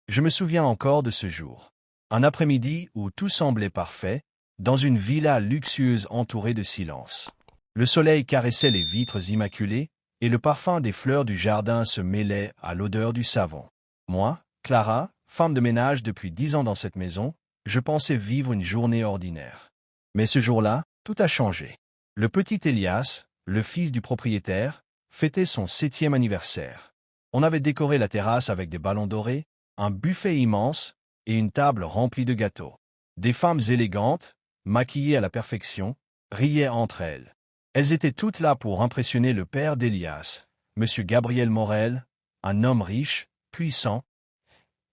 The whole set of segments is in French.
Je me souviens encore de ce jour. Un après-midi où tout semblait parfait, dans une villa luxueuse entourée de silence. Le soleil caressait les vitres immaculées, et le parfum des fleurs du jardin se mêlait à l'odeur du savon. Moi, Clara, femme de ménage depuis 10 ans dans cette maison, je pensais vivre une journée ordinaire. Mais ce jour-là, tout a changé. Le petit Elias, le fils du propriétaire, fêtait son 7e anniversaire. On avait décoré la terrasse avec des ballons dorés, un buffet immense et une table remplie de gâteaux. Des femmes élégantes, maquillées à la perfection, riaient entre elles. Elles étaient toutes là pour impressionner le père d'Elias, M. Gabriel Morel, un homme riche, puissant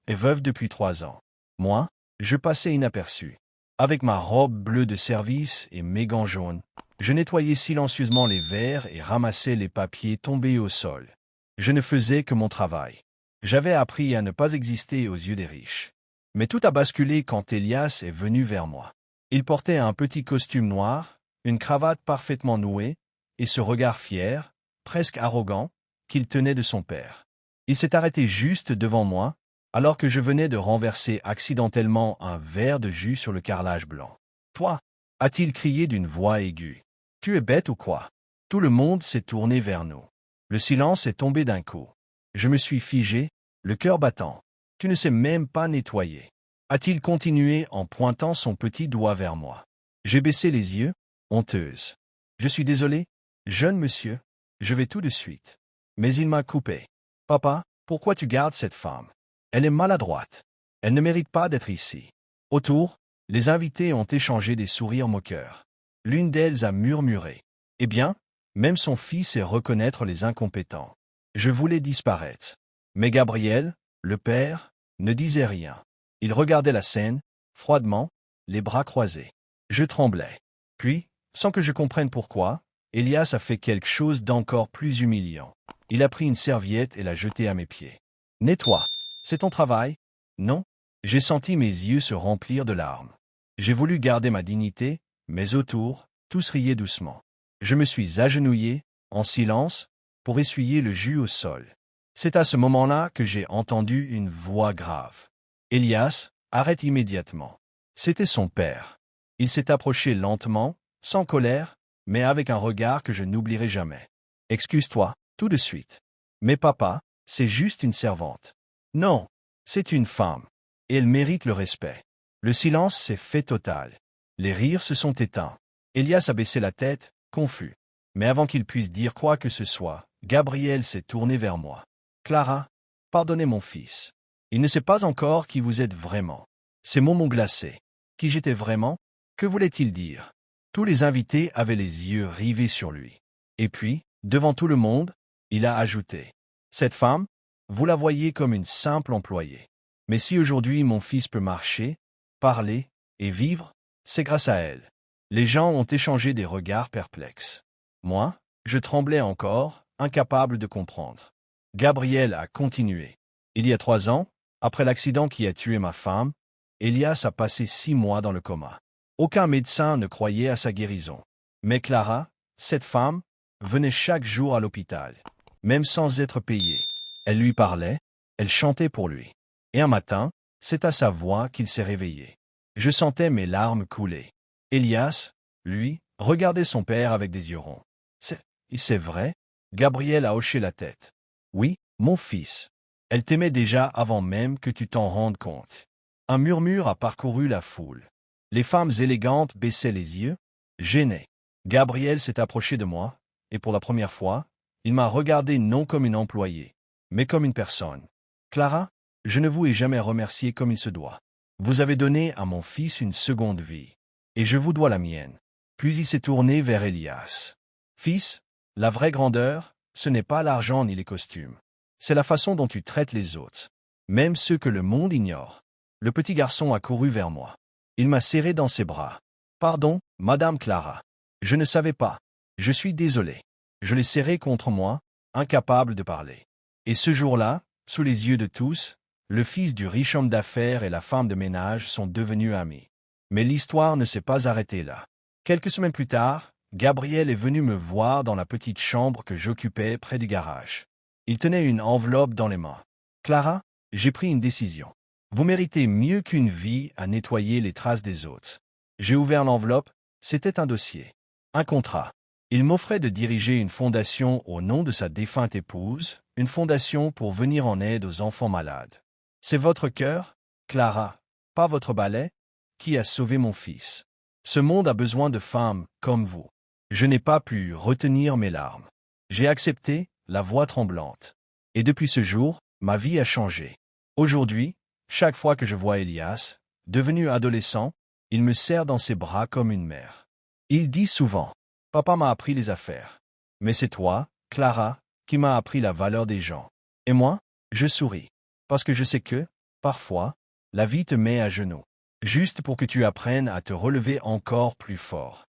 et veuf depuis 3 ans. Moi, je passais inaperçu. Avec ma robe bleue de service et mes gants jaunes, je nettoyais silencieusement les verres et ramassais les papiers tombés au sol. Je ne faisais que mon travail. J'avais appris à ne pas exister aux yeux des riches. Mais tout a basculé quand Elias est venu vers moi. Il portait un petit costume noir, une cravate parfaitement nouée, et ce regard fier, presque arrogant, qu'il tenait de son père. Il s'est arrêté juste devant moi, alors que je venais de renverser accidentellement un verre de jus sur le carrelage blanc. « Toi » a-t-il crié d'une voix aiguë. « Tu es bête ou quoi ?» Tout le monde s'est tourné vers nous. Le silence est tombé d'un coup. Je me suis figé, le cœur battant. « Tu ne sais même pas nettoyer. » A-t-il continué en pointant son petit doigt vers moi. J'ai baissé les yeux, honteuse. « Je suis désolé, jeune monsieur, je vais tout de suite. » Mais il m'a coupé. « Papa, pourquoi tu gardes cette femme? Elle est maladroite. Elle ne mérite pas d'être ici. » Autour, les invités ont échangé des sourires moqueurs. L'une d'elles a murmuré. « Eh bien, même son fils sait reconnaître les incompétents. » Je voulais disparaître. Mais Gabriel, le père, ne disait rien. Il regardait la scène, froidement, les bras croisés. Je tremblais. Puis, sans que je comprenne pourquoi, Elias a fait quelque chose d'encore plus humiliant. Il a pris une serviette et l'a jetée à mes pieds. « Nettoie. C'est ton travail? » « Non. » J'ai senti mes yeux se remplir de larmes. J'ai voulu garder ma dignité, mais autour, tous riaient doucement. Je me suis agenouillé, en silence, pour essuyer le jus au sol. C'est à ce moment-là que j'ai entendu une voix grave. « Elias, arrête immédiatement. » C'était son père. Il s'est approché lentement, sans colère, mais avec un regard que je n'oublierai jamais. « Excuse-toi, tout de suite. » « Mais papa, c'est juste une servante. » « Non, c'est une femme. Et elle mérite le respect. » Le silence s'est fait total. Les rires se sont éteints. Elias a baissé la tête, confus. Mais avant qu'il puisse dire quoi que ce soit, Gabriel s'est tourné vers moi. « Clara, pardonnez mon fils. Il ne sait pas encore qui vous êtes vraiment. » Ces mots m'ont glacé. Qui j'étais vraiment? Que voulait-il dire? Tous les invités avaient les yeux rivés sur lui. Et puis, devant tout le monde, il a ajouté. « Cette femme, vous la voyez comme une simple employée. Mais si aujourd'hui mon fils peut marcher, parler et vivre, c'est grâce à elle. » Les gens ont échangé des regards perplexes. Moi, je tremblais encore, incapable de comprendre. Gabriel a continué. « Il y a 3 ans, après l'accident qui a tué ma femme, Elias a passé 6 mois dans le coma. Aucun médecin ne croyait à sa guérison. Mais Clara, cette femme, venait chaque jour à l'hôpital, même sans être payée. Elle lui parlait, elle chantait pour lui. Et un matin, c'est à sa voix qu'il s'est réveillé. Je sentais mes larmes couler. Elias, lui, regardait son père avec des yeux ronds. « C'est vrai ?» Gabriel a hoché la tête. « Oui, mon fils. Elle t'aimait déjà avant même que tu t'en rendes compte. » Un murmure a parcouru la foule. Les femmes élégantes baissaient les yeux, gênées. Gabriel s'est approché de moi, et pour la première fois, il m'a regardé non comme une employée, mais comme une personne. « Clara, je ne vous ai jamais remercié comme il se doit. Vous avez donné à mon fils une seconde vie, et je vous dois la mienne. » Puis il s'est tourné vers Elias. « Fils, la vraie grandeur, ce n'est pas l'argent ni les costumes. C'est la façon dont tu traites les autres, même ceux que le monde ignore. » Le petit garçon a couru vers moi. Il m'a serré dans ses bras. « Pardon, Madame Clara. Je ne savais pas. Je suis désolé. » Je l'ai serré contre moi, incapable de parler. Et ce jour-là, sous les yeux de tous, le fils du riche homme d'affaires et la femme de ménage sont devenus amis. Mais l'histoire ne s'est pas arrêtée là. Quelques semaines plus tard, Gabriel est venu me voir dans la petite chambre que j'occupais près du garage. Il tenait une enveloppe dans les mains. « Clara, j'ai pris une décision. Vous méritez mieux qu'une vie à nettoyer les traces des autres. J'ai ouvert l'enveloppe, c'était un dossier. Un contrat. Il m'offrait de diriger une fondation au nom de sa défunte épouse, une fondation pour venir en aide aux enfants malades. C'est votre cœur, Clara, pas votre balai, qui a sauvé mon fils. Ce monde a besoin de femmes comme vous. Je n'ai pas pu retenir mes larmes. J'ai accepté, la voix tremblante. Et depuis ce jour, ma vie a changé. Aujourd'hui, chaque fois que je vois Elias, devenu adolescent, il me serre dans ses bras comme une mère. Il dit souvent, « Papa m'a appris les affaires. Mais c'est toi, Clara, qui m'as appris la valeur des gens. » Et moi, je souris. Parce que je sais que, parfois, la vie te met à genoux. Juste pour que tu apprennes à te relever encore plus fort.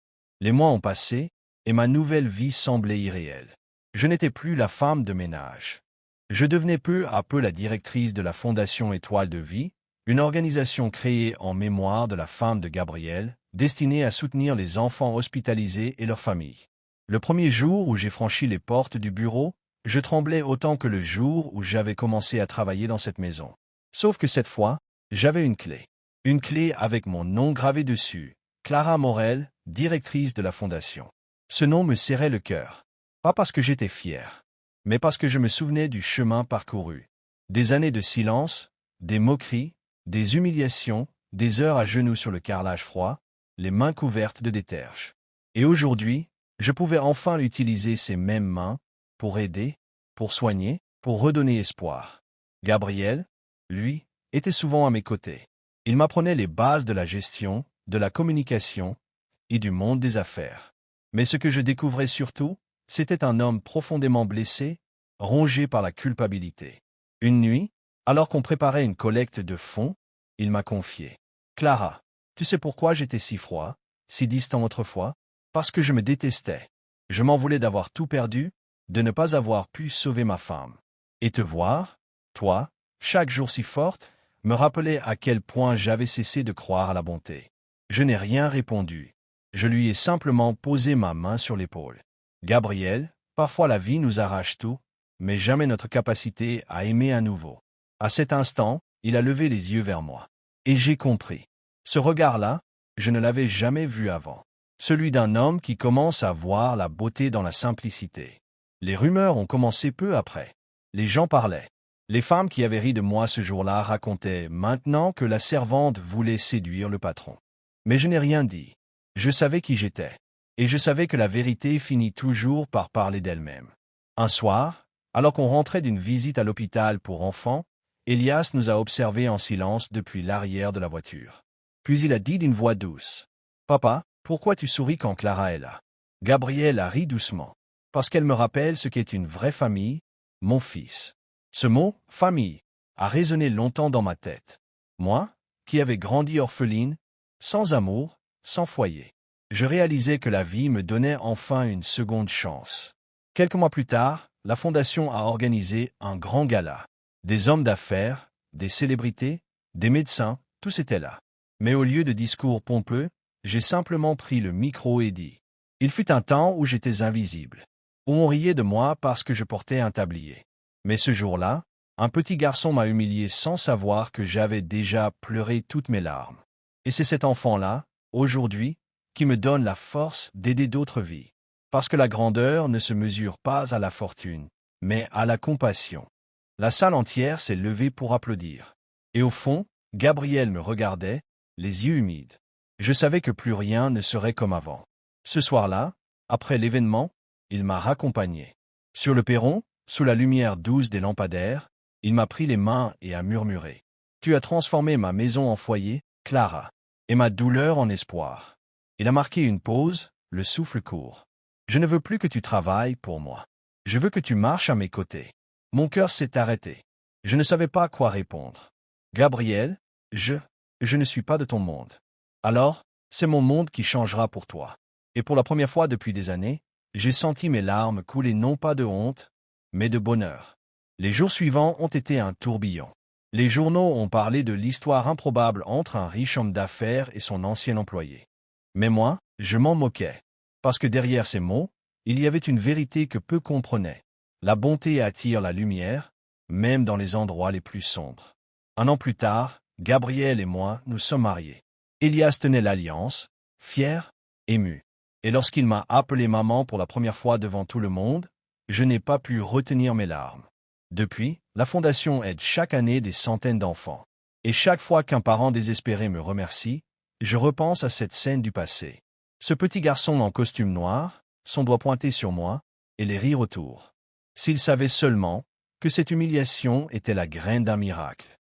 Les mois ont passé, et ma nouvelle vie semblait irréelle. Je n'étais plus la femme de ménage. Je devenais peu à peu la directrice de la Fondation Étoile de Vie, une organisation créée en mémoire de la femme de Gabriel, destinée à soutenir les enfants hospitalisés et leurs familles. Le premier jour où j'ai franchi les portes du bureau, je tremblais autant que le jour où j'avais commencé à travailler dans cette maison. Sauf que cette fois, j'avais une clé. Une clé avec mon nom gravé dessus, Clara Morel, directrice de la Fondation. Ce nom me serrait le cœur. Pas parce que j'étais fier, mais parce que je me souvenais du chemin parcouru. Des années de silence, des moqueries, des humiliations, des heures à genoux sur le carrelage froid, les mains couvertes de déterge. Et aujourd'hui, je pouvais enfin utiliser ces mêmes mains pour aider, pour soigner, pour redonner espoir. Gabriel, lui, était souvent à mes côtés. Il m'apprenait les bases de la gestion, de la communication et du monde des affaires. Mais ce que je découvrais surtout, c'était un homme profondément blessé, rongé par la culpabilité. Une nuit, alors qu'on préparait une collecte de fonds, il m'a confié. « Clara, tu sais pourquoi j'étais si froid, si distant autrefois? Parce que je me détestais. Je m'en voulais d'avoir tout perdu, de ne pas avoir pu sauver ma femme. Et te voir, toi, chaque jour si forte, me rappelait à quel point j'avais cessé de croire à la bonté. Je n'ai rien répondu. Je lui ai simplement posé ma main sur l'épaule. Gabriel, parfois la vie nous arrache tout, mais jamais notre capacité à aimer à nouveau. À cet instant, il a levé les yeux vers moi. Et j'ai compris. Ce regard-là, je ne l'avais jamais vu avant. Celui d'un homme qui commence à voir la beauté dans la simplicité. Les rumeurs ont commencé peu après. Les gens parlaient. Les femmes qui avaient ri de moi ce jour-là racontaient maintenant que la servante voulait séduire le patron. Mais je n'ai rien dit. Je savais qui j'étais. Et je savais que la vérité finit toujours par parler d'elle-même. Un soir, alors qu'on rentrait d'une visite à l'hôpital pour enfants, Elias nous a observés en silence depuis l'arrière de la voiture. Puis il a dit d'une voix douce, « Papa, pourquoi tu souris quand Clara est là ?» Gabriel a ri doucement. « Parce qu'elle me rappelle ce qu'est une vraie famille, mon fils. » Ce mot, « famille », a résonné longtemps dans ma tête. Moi, qui avais grandi orpheline, sans amour, sans foyer. Je réalisais que la vie me donnait enfin une seconde chance. Quelques mois plus tard, la Fondation a organisé un grand gala. Des hommes d'affaires, des célébrités, des médecins, tous étaient là. Mais au lieu de discours pompeux, j'ai simplement pris le micro et dit « Il fut un temps où j'étais invisible, où on riait de moi parce que je portais un tablier. Mais ce jour-là, un petit garçon m'a humilié sans savoir que j'avais déjà pleuré toutes mes larmes. Et c'est cet enfant-là, aujourd'hui, qui me donne la force d'aider d'autres vies. Parce que la grandeur ne se mesure pas à la fortune, mais à la compassion. » La salle entière s'est levée pour applaudir. Et au fond, Gabriel me regardait, les yeux humides. Je savais que plus rien ne serait comme avant. Ce soir-là, après l'événement, il m'a raccompagné. Sur le perron, sous la lumière douce des lampadaires, il m'a pris les mains et a murmuré. « Tu as transformé ma maison en foyer, Clara, et ma douleur en espoir. » Il a marqué une pause, le souffle court. « Je ne veux plus que tu travailles pour moi. Je veux que tu marches à mes côtés. » Mon cœur s'est arrêté. Je ne savais pas quoi répondre. « Gabriel, je ne suis pas de ton monde. Alors, c'est mon monde qui changera pour toi. » Et pour la première fois depuis des années, j'ai senti mes larmes couler non pas de honte, mais de bonheur. Les jours suivants ont été un tourbillon. Les journaux ont parlé de l'histoire improbable entre un riche homme d'affaires et son ancien employé. Mais moi, je m'en moquais. Parce que derrière ces mots, il y avait une vérité que peu comprenaient. La bonté attire la lumière, même dans les endroits les plus sombres. Un an plus tard, Gabriel et moi, nous sommes mariés. Elias tenait l'alliance, fier, ému. Et lorsqu'il m'a appelé maman pour la première fois devant tout le monde, je n'ai pas pu retenir mes larmes. Depuis, la Fondation aide chaque année des centaines d'enfants. Et chaque fois qu'un parent désespéré me remercie, je repense à cette scène du passé. Ce petit garçon en costume noir, son doigt pointé sur moi, et les rires autour. S'il savait seulement que cette humiliation était la graine d'un miracle.